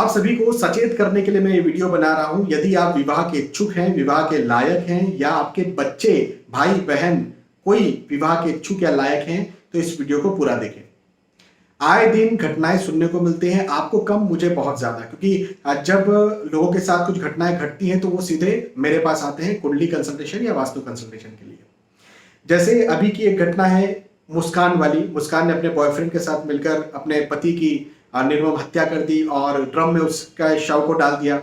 आप सभी को सचेत करने के लिए मैं ये वीडियो बना रहा हूं। यदि आप विवाह के इच्छुक हैं, विवाह के लायक हैं, या आपके बच्चे, भाई बहन कोई विवाह के इच्छुक या लायक हैं, तो इस वीडियो को पूरा देखें। आए दिन घटनाएं सुनने को मिलते हैं, आपको कम, मुझे बहुत ज्यादा, क्योंकि जब लोगों के साथ कुछ घटनाएं घटती हैं तो वो सीधे मेरे पास आते हैं कुंडली कंसल्टेशन या वास्तु कंसल्टेशन के लिए। जैसे अभी की एक घटना है मुस्कान वाली। मुस्कान ने अपने बॉयफ्रेंड के साथ मिलकर अपने पति की निर्मम हत्या कर दी और ड्रम में उसका शव को डाल दिया।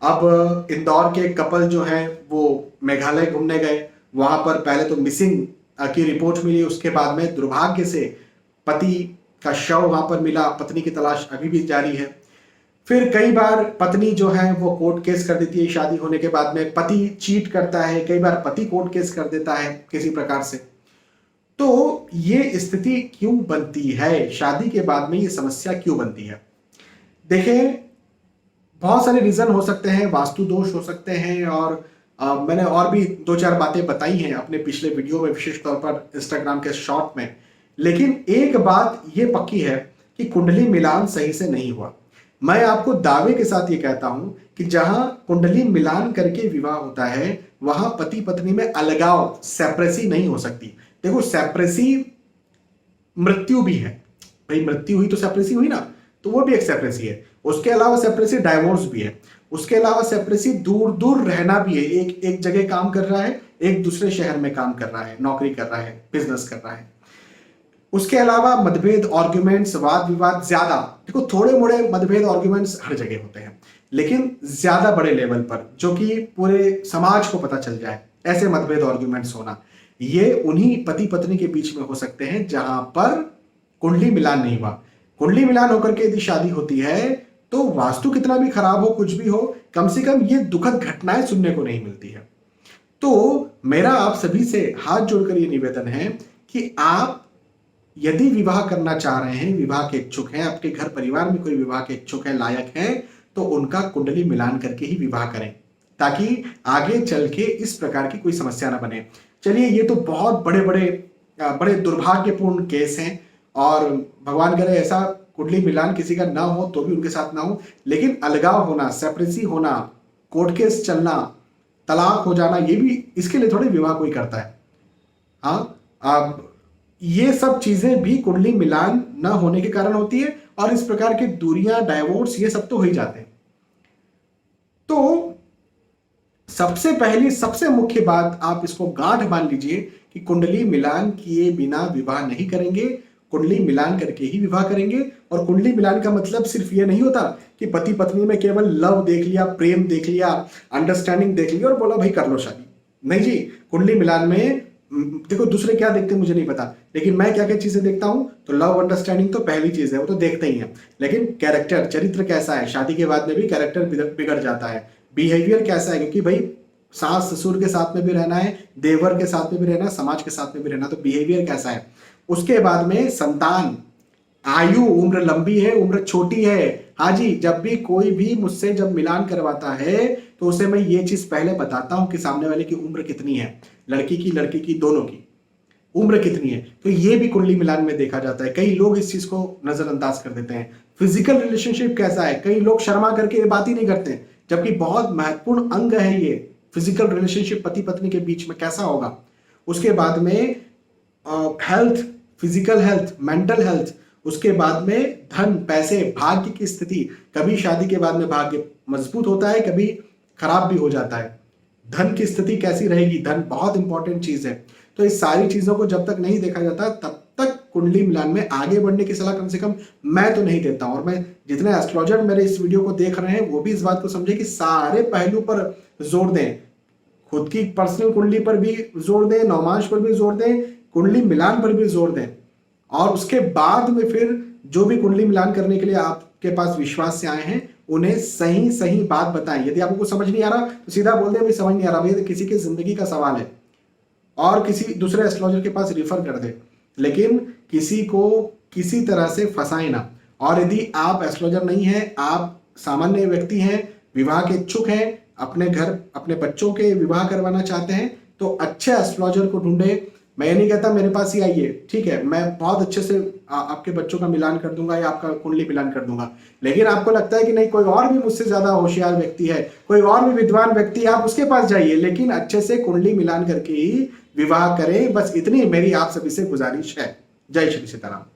अब इंदौर के कपल जो है वो मेघालय घूमने गए। वहां पर पहले तो मिसिंग की रिपोर्ट मिली, उसके बाद में दुर्भाग्य से पति का शव वहां पर मिला। पत्नी की तलाश अभी भी जारी है। फिर कई बार पत्नी जो है वो कोर्ट केस कर देती है शादी होने के बाद में। पति चीट करता है, कई बार पति कोर्ट केस कर देता है किसी प्रकार से। तो ये स्थिति क्यों बनती है, शादी के बाद में ये समस्या क्यों बनती है? देखें, बहुत सारे रीजन हो सकते हैं, वास्तु दोष हो सकते हैं, और मैंने और भी दो चार बातें बताई हैं अपने पिछले वीडियो में, विशेष तौर पर इंस्टाग्राम के शॉर्ट में। लेकिन एक बात ये पक्की है कि कुंडली मिलान सही से नहीं हुआ। मैं आपको दावे के साथ ये कहता हूं कि जहां कुंडली मिलान करके विवाह होता है वहां पति पत्नी में अलगाव, सेपरेसी नहीं हो सकती। देखो, सेपरेसी मृत्यु भी है भाई, मृत्यु हुई तो सेपरेसी हुई ना, तो वो भी एक सेपरेसी है। उसके अलावा सेपरेसी डाइवोर्स भी है। उसके अलावा सेपरेसी दूर दूर रहना भी है। एक जगह काम कर रहा है, एक दूसरे शहर में काम कर रहा है, नौकरी कर रहा है, बिजनेस कर रहा है। उसके अलावा मतभेद, आर्ग्यूमेंट्स, वाद विवाद ज्यादा। देखो, थोड़े मोड़े मतभेद, आर्ग्यूमेंट्स हर जगह होते हैं, लेकिन ज्यादा बड़े लेवल पर जो कि पूरे समाज को पता चल जाए, ऐसे मतभेद आर्ग्यूमेंट्स होना, ये उन्हीं पति पत्नी के बीच में हो सकते हैं जहां पर कुंडली मिलान नहीं हुआ। कुंडली मिलान होकर के यदि शादी होती है तो वास्तु कितना भी खराब हो, कुछ भी हो, कम से कम ये दुखद घटनाएं सुनने को नहीं मिलती है। तो मेरा आप सभी से हाथ जोड़कर ये निवेदन है कि आप यदि विवाह करना चाह रहे हैं, विवाह के इच्छुक हैं, आपके घर परिवार में कोई विवाह के इच्छुक है, लायक है, तो उनका कुंडली मिलान करके ही विवाह करें, ताकि आगे चल के इस प्रकार की कोई समस्या ना बने। चलिए, ये तो बहुत बड़े दुर्भाग्यपूर्ण केस हैं, और भगवान करे ऐसा कुंडली मिलान किसी का ना हो तो भी उनके साथ ना हो। लेकिन अलगाव होना, सेपरेसी होना, कोर्ट केस चलना, तलाक हो जाना, ये भी, इसके लिए थोड़ी विवाह कोई करता है। हाँ, अब ये सब चीजें भी कुंडली मिलान ना होने के कारण होती है, और इस प्रकार की दूरियां, डाइवोर्स, ये सब तो हो ही जाते हैं। तो सबसे पहली, सबसे मुख्य बात, आप इसको गांठ बांध लीजिए कि कुंडली मिलान किए बिना विवाह नहीं करेंगे, कुंडली मिलान करके ही विवाह करेंगे। और कुंडली मिलान का मतलब सिर्फ ये नहीं होता कि पति पत्नी में केवल लव देख लिया, प्रेम देख लिया, अंडरस्टैंडिंग देख लिया और बोला भाई कर लो शादी। नहीं जी, कुंडली मिलान में देखो, दूसरे क्या देखते हैं मुझे नहीं पता, लेकिन मैं क्या क्या चीजें देखता हूं। तो लव, अंडरस्टैंडिंग तो पहली चीज है, वो तो देखते ही हैं। लेकिन कैरेक्टर, चरित्र कैसा है, शादी के बाद में भी कैरेक्टर बिगड़ जाता है। बिहेवियर कैसा है, क्योंकि भाई सास ससुर के साथ में भी रहना है, देवर के साथ में भी रहना है, समाज के साथ में भी रहना, तो बिहेवियर कैसा है। उसके बाद में संतान, आयु, उम्र लंबी है, उम्र छोटी है। हाँ जी, जब भी कोई भी मुझसे जब मिलान करवाता है तो उसे मैं ये चीज पहले बताता हूं कि सामने वाले की उम्र कितनी है, लड़की की, दोनों की उम्र कितनी है। तो ये भी कुंडली मिलान में देखा जाता है। कई लोग इस चीज को नजरअंदाज कर देते हैं। फिजिकल रिलेशनशिप कैसा है, कई लोग शर्मा करके ये बात ही नहीं करते, जबकि बहुत महत्वपूर्ण अंग है ये। फिजिकल रिलेशनशिप पति पत्नी के बीच में कैसा होगा। उसके बाद में health, physical health, mental health. उसके बाद में धन, पैसे, भाग्य की स्थिति। कभी शादी के बाद में भाग्य मजबूत होता है, कभी खराब भी हो जाता है। धन की स्थिति कैसी रहेगी, धन बहुत इंपॉर्टेंट चीज है। तो इस सारी चीजों को जब तक नहीं देखा जाता तब तक कुंडली मिलान में आगे बढ़ने की सलाह कम से कम मैं तो नहीं देता हूं। और मैं जितने एस्ट्रोलॉजर मेरे इस वीडियो को देख रहे हैं वो भी इस बात को समझे कि सारे पहलू पर जोर दें। खुद की पर्सनल कुंडली पर भी जोर दें, नौमांश पर भी जोर दें, कुंडली मिलान पर भी जोर दें। और उसके बाद में फिर जो भी कुंडली मिलान करने के लिए आपके पास विश्वास से आए हैं उन्हें सही सही बात बताएं। यदि आपको समझ नहीं आ रहा तो सीधा बोल दें भाई समझ नहीं आ रहा, भाई तो किसी की जिंदगी का सवाल है, और किसी दूसरे एस्ट्रोलॉजर के पास रिफर कर दे। लेकिन किसी को किसी तरह से फंसाए ना। और यदि आप एस्ट्रोलॉजर नहीं है, आप सामान्य व्यक्ति हैं, विवाह के इच्छुक हैं, अपने घर अपने बच्चों के विवाह करवाना चाहते हैं, तो अच्छे एस्ट्रोलॉजर को ढूंढे, मैं ये नहीं कहता मेरे पास ही आइए, ठीक है, मैं बहुत अच्छे से आपके बच्चों का मिलान कर दूंगा या आपका कुंडली मिलान कर दूंगा। लेकिन आपको लगता है कि नहीं, कोई और भी मुझसे ज्यादा होशियार व्यक्ति है, कोई और भी विद्वान व्यक्ति है, आप उसके पास जाइए, लेकिन अच्छे से कुंडली मिलान करके ही विवाह करें। बस इतनी मेरी आप सभी से गुजारिश है। जय श्री सीताराम।